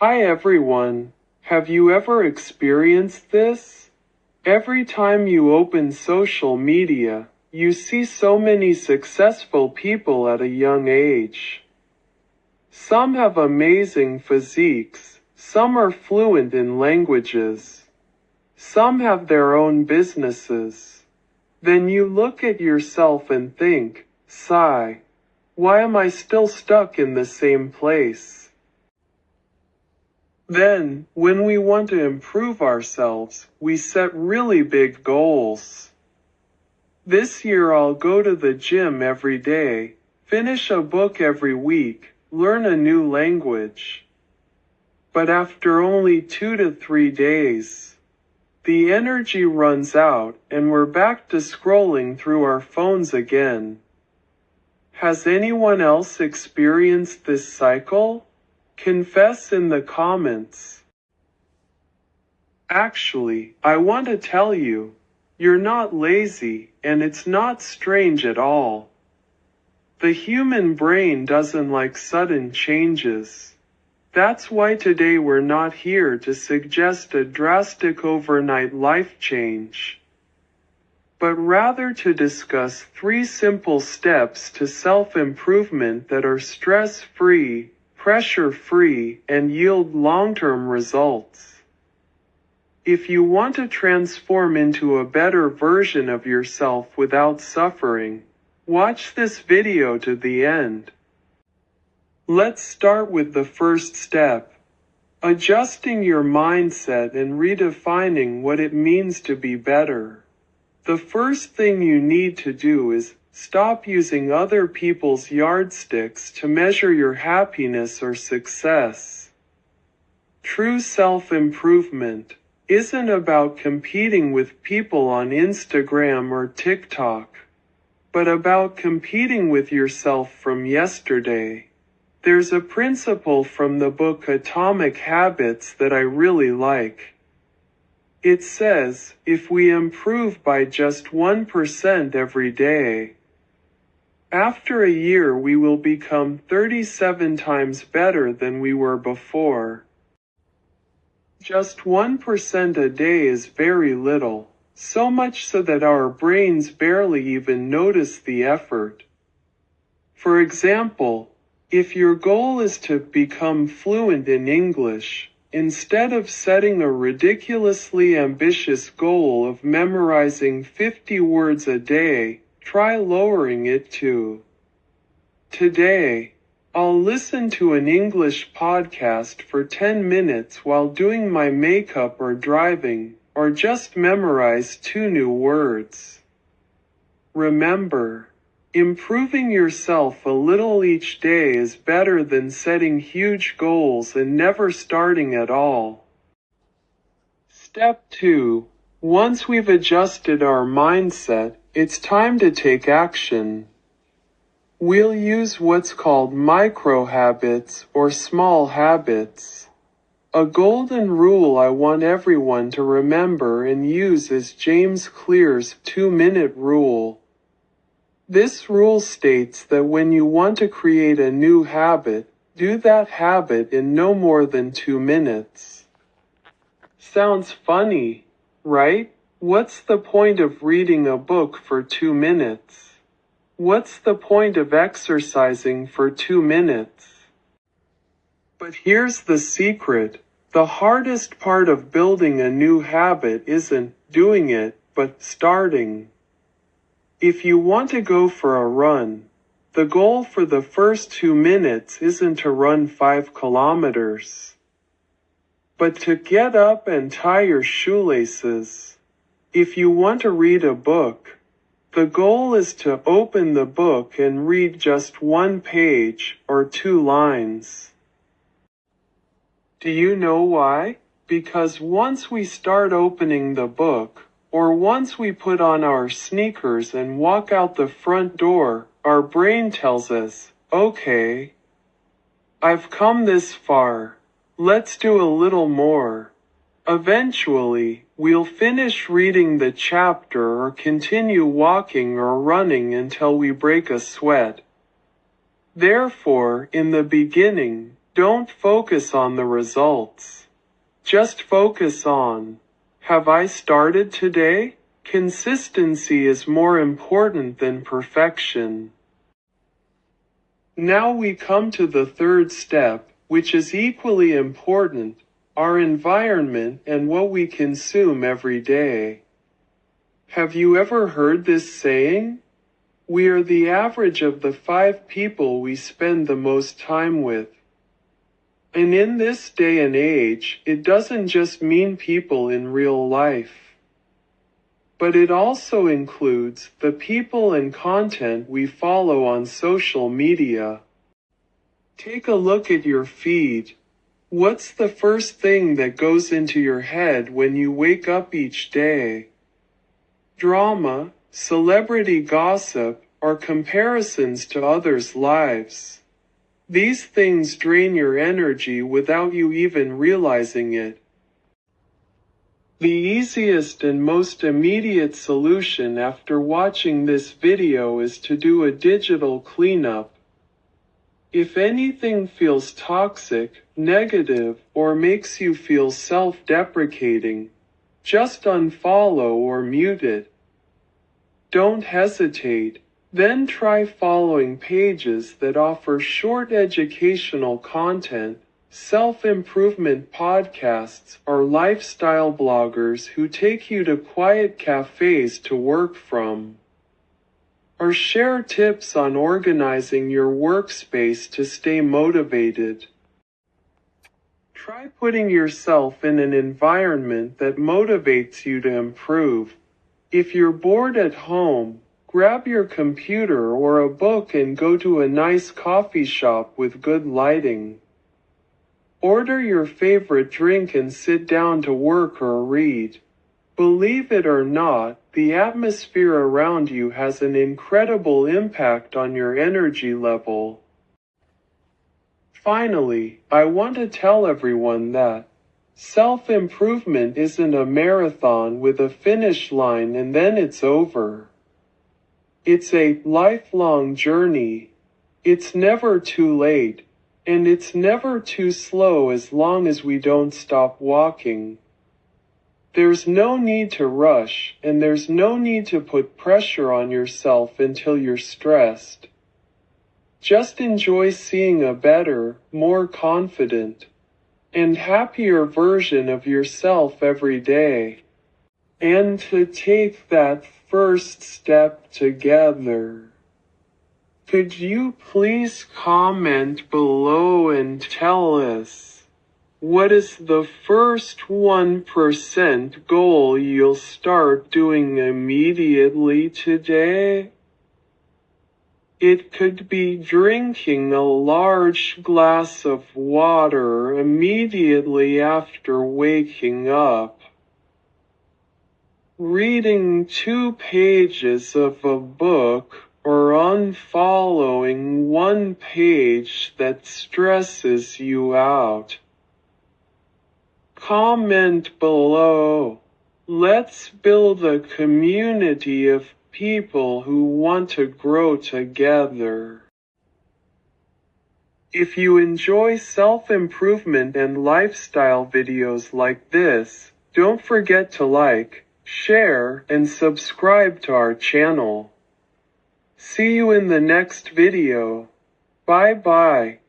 Hi everyone. Have you ever experienced this? Every time you open social media, you see so many successful people at a young age. Some have amazing physiques, some are fluent in languages, some have their own businesses. Then you look at yourself and think, sigh, why am I still stuck in the same place? Then, when we want to improve ourselves, we set really big goals. This year I'll go to the gym every day, finish a book every week, learn a new language. But after only 2 to 3 days, the energy runs out and we're back to scrolling through our phones again. Has anyone else experienced this cycle? Confess in the comments. Actually, I want to tell you, you're not lazy, and it's not strange at all. The human brain doesn't like sudden changes. That's why today we're not here to suggest a drastic overnight life change, but rather to discuss 3 simple steps to self-improvement that are stress-free, pressure-free, and yield long-term results. If you want to transform into a better version of yourself without suffering, watch this video to the end. Let's start with the first step, adjusting your mindset and redefining what it means to be better. The first thing you need to do is stop using other people's yardsticks to measure your happiness or success. True self-improvement isn't about competing with people on Instagram or TikTok, but about competing with yourself from yesterday. There's a principle from the book Atomic Habits that I really like. It says, if we improve by just 1% every day, after a year we will become 37 times better than we were before. Just 1% a day is very little, so much so that our brains barely even notice the effort. For example, if your goal is to become fluent in English, instead of setting a ridiculously ambitious goal of memorizing 50 words a day, try lowering it to, today, I'll listen to an English podcast for 10 minutes while doing my makeup or driving, or just memorize 2 new words. Remember, improving yourself a little each day is better than setting huge goals and never starting at all. Step 2. Once we've adjusted our mindset, it's time to take action. We'll use what's called micro-habits or small habits. A golden rule I want everyone to remember and use is James Clear's 2-minute rule. This rule states that when you want to create a new habit, do that habit in no more than 2 minutes. Sounds funny, right? What's the point of reading a book for 2 minutes? What's the point of exercising for 2 minutes? But here's the secret. The hardest part of building a new habit isn't doing it, but starting. If you want to go for a run, the goal for the first 2 minutes isn't to run 5 kilometers, but to get up and tie your shoelaces. If you want to read a book, the goal is to open the book and read just 1 page or 2 lines. Do you know why? Because once we start opening the book, or once we put on our sneakers and walk out the front door, our brain tells us, okay, I've come this far. Let's do a little more. Eventually, we'll finish reading the chapter or continue walking or running until we break a sweat. Therefore, in the beginning, Don't focus on the results. Just focus on, have I started today? Consistency is more important than perfection. Now we come to the third step, which is equally important, our environment and what we consume every day. Have you ever heard this saying? We are the average of the 5 people we spend the most time with. And in this day and age, it doesn't just mean people in real life. But it also includes the people and content we follow on social media. Take a look at your feed. What's the first thing that goes into your head when you wake up each day? Drama, celebrity gossip, or comparisons to others' lives. These things drain your energy without you even realizing it. The easiest and most immediate solution after watching this video is to do a digital cleanup. If anything feels toxic, negative, or makes you feel self-deprecating, just unfollow or mute it. Don't hesitate, then try following pages that offer short educational content, self-improvement podcasts, or lifestyle bloggers who take you to quiet cafes to work from. Or share tips on organizing your workspace to stay motivated. Try putting yourself in an environment that motivates you to improve. If you're bored at home, grab your computer or a book and go to a nice coffee shop with good lighting. Order your favorite drink and sit down to work or read. Believe it or not, the atmosphere around you has an incredible impact on your energy level. Finally, I want to tell everyone that self-improvement isn't a marathon with a finish line and then it's over. It's a lifelong journey. It's never too late, and it's never too slow as long as we don't stop walking. There's no need to rush, and there's no need to put pressure on yourself until you're stressed. Just enjoy seeing a better, more confident, and happier version of yourself every day. And to take that first step together. Could you please comment below and tell us, what is the first 1% goal you'll start doing immediately today? It could be drinking a large glass of water immediately after waking up. Reading 2 pages of a book or unfollowing 1 page that stresses you out. Comment below. Let's build a community of people who want to grow together. If you enjoy self-improvement and lifestyle videos like this, don't forget to like, share, and subscribe to our channel. See you in the next video. Bye bye.